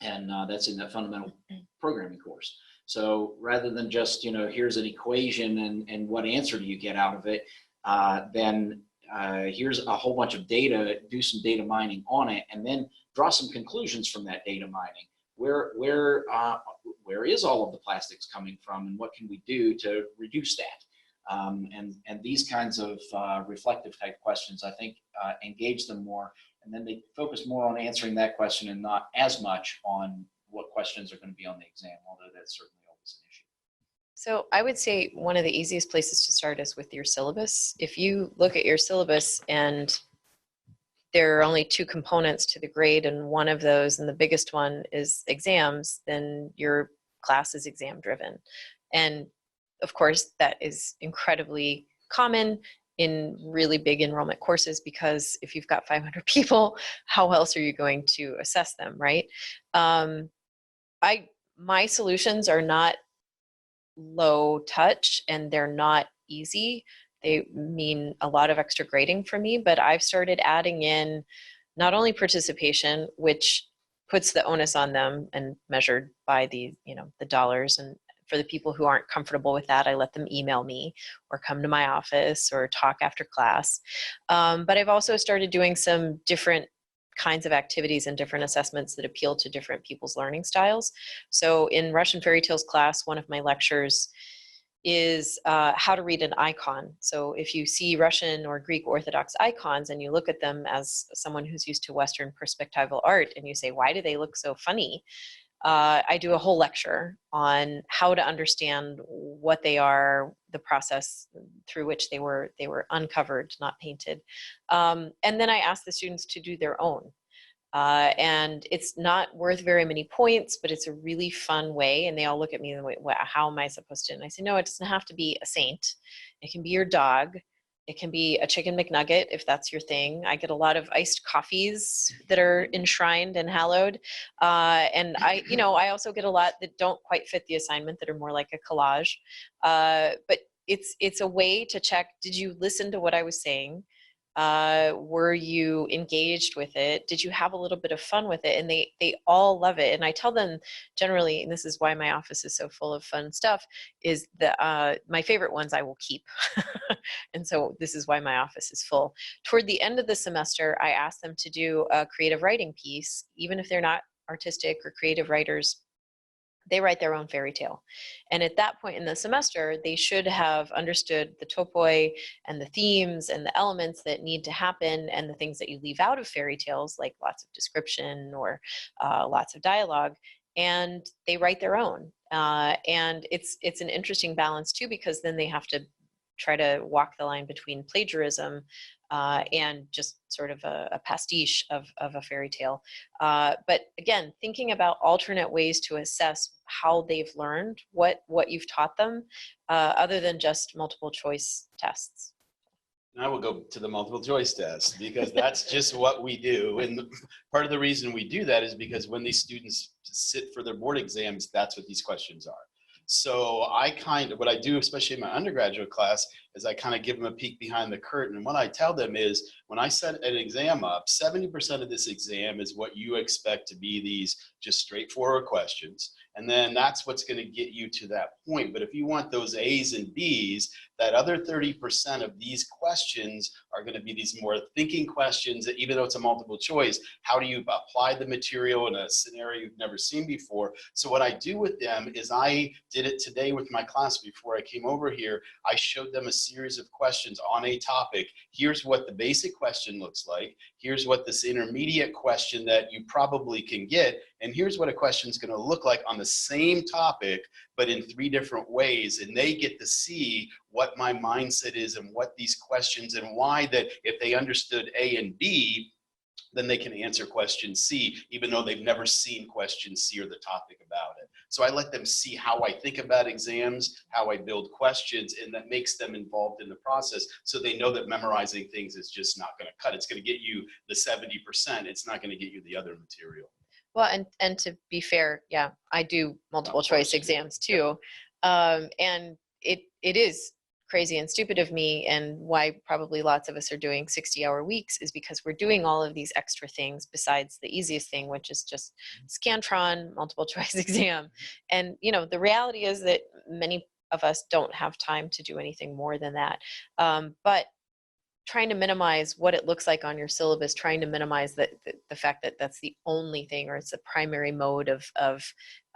Speaker 3: And that's in that fundamental programming course. So rather than just, here's an equation and what answer do you get out of it, then here's a whole bunch of data, do some data mining on it, and then draw some conclusions from that data mining. Where is all of the plastics coming from, and what can we do to reduce that? And these kinds of reflective type questions, I think, engage them more, and then they focus more on answering that question and not as much on what questions are going to be on the exam, although that's certainly always an issue.
Speaker 4: So I would say one of the easiest places to start is with your syllabus. If you look at your syllabus and there are only 2 components to the grade, and one of those, and the biggest one, is exams, then you're class is exam driven. And of course, that is incredibly common in really big enrollment courses, because if you've got 500 people, how else are you going to assess them, right? My solutions are not low touch and they're not easy. They mean a lot of extra grading for me, but I've started adding in not only participation, which puts the onus on them and measured by the dollars. And for the people who aren't comfortable with that, I let them email me or come to my office or talk after class. But I've also started doing some different kinds of activities and different assessments that appeal to different people's learning styles. So in Russian Fairy Tales class, one of my lectures is how to read an icon. So if you see Russian or Greek Orthodox icons and you look at them as someone who's used to Western perspectival art and you say, why do they look so funny? I do a whole lecture on how to understand what they are, the process through which they were uncovered, not painted. And then I ask the students to do their own. And it's not worth very many points, but it's a really fun way. And they all look at me and wait, how am I supposed to? And I say, no, it doesn't have to be a saint. It can be your dog. It can be a chicken McNugget if that's your thing. I get a lot of iced coffees that are enshrined and hallowed. And I also get a lot that don't quite fit the assignment, that are more like a collage. But it's a way to check, did you listen to what I was saying? Were you engaged with it? Did you have a little bit of fun with it? And they all love it. And I tell them generally, and this is why my office is so full of fun stuff, is that my favorite ones I will keep. And so this is why my office is full. Toward the end of the semester, I ask them to do a creative writing piece, even if they're not artistic or creative writers. They write their own fairy tale. And at that point in the semester, they should have understood the topoi and the themes and the elements that need to happen and the things that you leave out of fairy tales, like lots of description or lots of dialogue. And they write their own. And it's an interesting balance too, because then they have to try to walk the line between plagiarism and just sort of a pastiche of a fairy tale. But again, thinking about alternate ways to assess how they've learned what you've taught them, other than just multiple choice tests.
Speaker 2: And I will go to the multiple choice test, because that's just what we do. And part of the reason we do that is because when these students sit for their board exams, that's what these questions are. So what I do, especially in my undergraduate class, is I kind of give them a peek behind the curtain. And what I tell them is, when I set an exam up, 70% of this exam is what you expect to be these just straightforward questions. And then that's what's going to get you to that point. But if you want those A's and B's, that other 30% of these questions are going to be these more thinking questions that, even though it's a multiple choice, how do you apply the material in a scenario you've never seen before? So what I do with them is, I did it today with my class before I came over here. I showed them a series of questions on a topic. Here's what the basic question looks like. Here's what this intermediate question that you probably can get. And here's what a question is going to look like on the same topic, but in 3 different ways. And they get to see what my mindset is and what these questions, and why that if they understood A and B, then they can answer question C, even though they've never seen question C or the topic about it. So I let them see how I think about exams, how I build questions, and that makes them involved in the process, so they know that memorizing things is just not going to cut. It's going to get you the 70%. It's not going to get you the other material.
Speaker 4: Well, and to be fair, yeah, I do multiple choice exams too. And it is crazy and stupid of me, and why probably lots of us are doing 60-hour weeks is because we're doing all of these extra things besides the easiest thing, which is just Scantron multiple choice exam. And the reality is that many of us don't have time to do anything more than that. But trying to minimize what it looks like on your syllabus, trying to minimize the fact that that's the only thing, or it's the primary mode of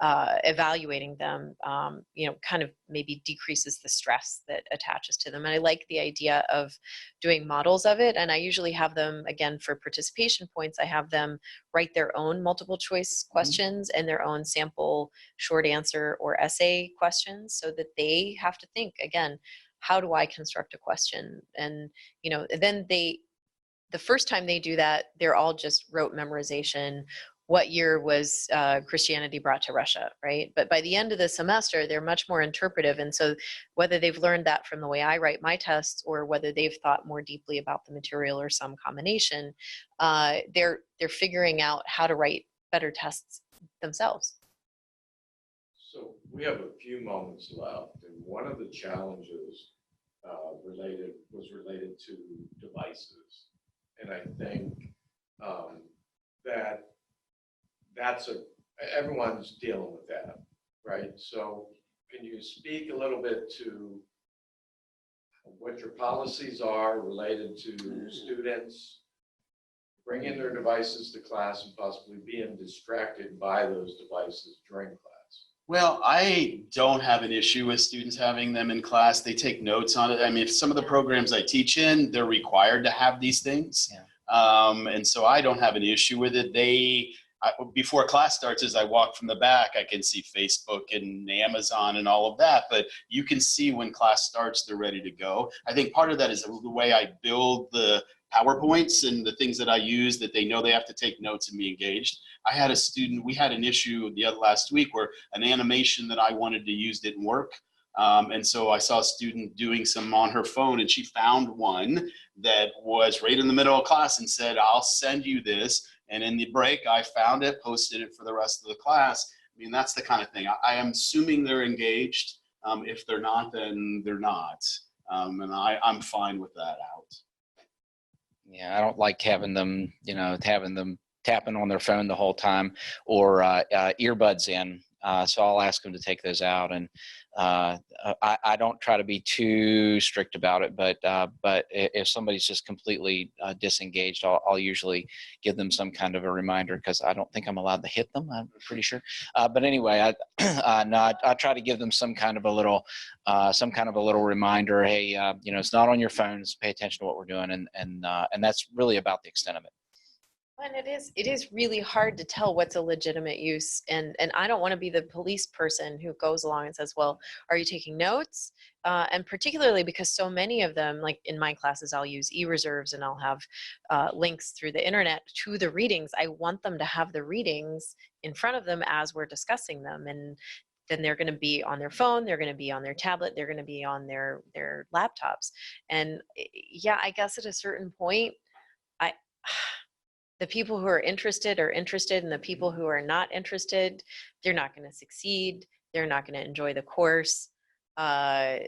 Speaker 4: evaluating them, kind of maybe decreases the stress that attaches to them. And I like the idea of doing models of it. And I usually have them, again, for participation points, I have them write their own multiple choice questions and their own sample short answer or essay questions, so that they have to think, again, how do I construct a question? And, then the first time they do that, they're all just rote memorization, what year was Christianity brought to Russia, right? But by the end of the semester, they're much more interpretive. And so whether they've learned that from the way I write my tests or whether they've thought more deeply about the material or some combination, they're figuring out how to write better tests themselves.
Speaker 1: So we have a few moments left, and one of the challenges was related to devices. And I think everyone's dealing with that, right? So can you speak a little bit to what your policies are related to students bringing their devices to class and possibly being distracted by those devices during class?
Speaker 2: Well, I don't have an issue with students having them in class. They take notes on it. I mean, if some of the programs I teach in, they're required to have these things.
Speaker 3: Yeah.
Speaker 2: And so I don't have an issue with it. Before class starts, as I walk from the back, I can see Facebook and Amazon and all of that, but you can see when class starts, they're ready to go. I think part of that is the way I build the PowerPoints and the things that I use, that they know they have to take notes and be engaged. I had a student, we had an issue last week where an animation that I wanted to use didn't work. And so I saw a student doing some on her phone, and she found one that was right in the middle of class and said, I'll send you this. And in the break, I found it, posted it for the rest of the class. I mean, that's the kind of thing. I am assuming they're engaged. If they're not, then they're not. And I'm fine with that out.
Speaker 3: Yeah, I don't like having them tapping on their phone the whole time, or earbuds in. So I'll ask them to take those out, and I don't try to be too strict about it. But if somebody's just completely disengaged, I'll usually give them some kind of a reminder, because I don't think I'm allowed to hit them. I'm pretty sure. But anyway, I try to give them some kind of a little reminder. Hey, it's not on your phones. Pay attention to what we're doing, and that's really about the extent of it.
Speaker 4: And it is really hard to tell what's a legitimate use. And I don't want to be the police person who goes along and says, well, are you taking notes? And particularly because so many of them, like in my classes, I'll use e-reserves and I'll have links through the internet to the readings. I want them to have the readings in front of them as we're discussing them. And then they're going to be on their phone, they're going to be on their tablet, they're going to be on their laptops. And yeah, I guess at a certain point, the people who are interested, and the people who are not interested, they're not going to succeed. They're not going to enjoy the course. That's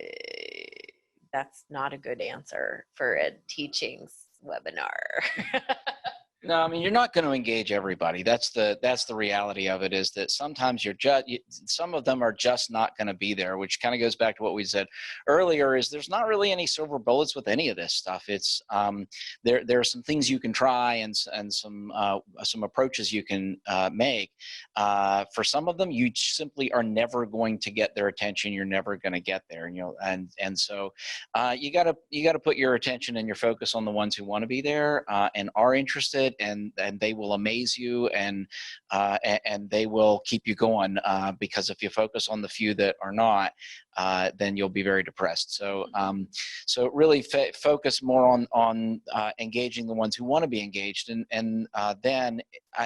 Speaker 4: not a good answer for a teaching webinar.
Speaker 3: No, I mean, you're not going to engage everybody. That's the reality of it, is that sometimes some of them are just not going to be there, which kind of goes back to what we said earlier, is there's not really any silver bullets with any of this stuff. It's there are some things you can try and some approaches you can make. For some of them, you simply are never going to get their attention. You're never going to get there, and so you got to put your attention and your focus on the ones who want to be there and are interested. And they will amaze you, and they will keep you going, because if you focus on the few that are not, then you'll be very depressed. So really focus more on engaging the ones who want to be engaged, and then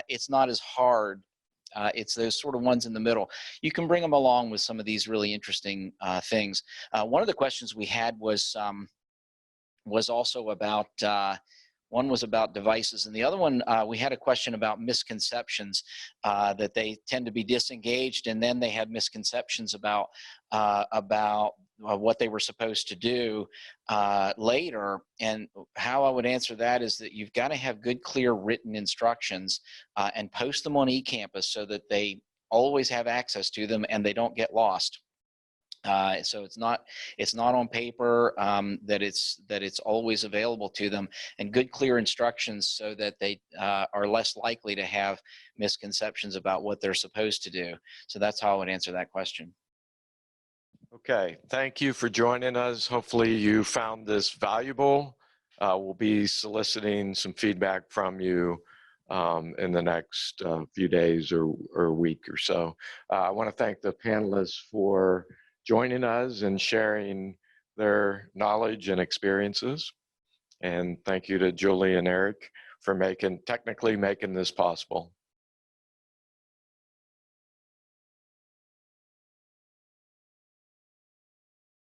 Speaker 3: it's not as hard. It's those sort of ones in the middle. You can bring them along with some of these really interesting things. One of the questions we had was also about. One was about devices, and the other one, we had a question about misconceptions, that they tend to be disengaged, and then they had misconceptions about what they were supposed to do later. And how I would answer that is that you've got to have good, clear written instructions and post them on eCampus so that they always have access to them and they don't get lost. So it's not on paper, that it's always available to them, and good, clear instructions so that they are less likely to have misconceptions about what they're supposed to do. So that's how I would answer that question.
Speaker 1: Okay, thank you for joining us. Hopefully you found this valuable. We'll be soliciting some feedback from you in the next few days or week or so. I want to thank the panelists for joining us and sharing their knowledge and experiences. And thank you to Julie and Eric for technically making this possible.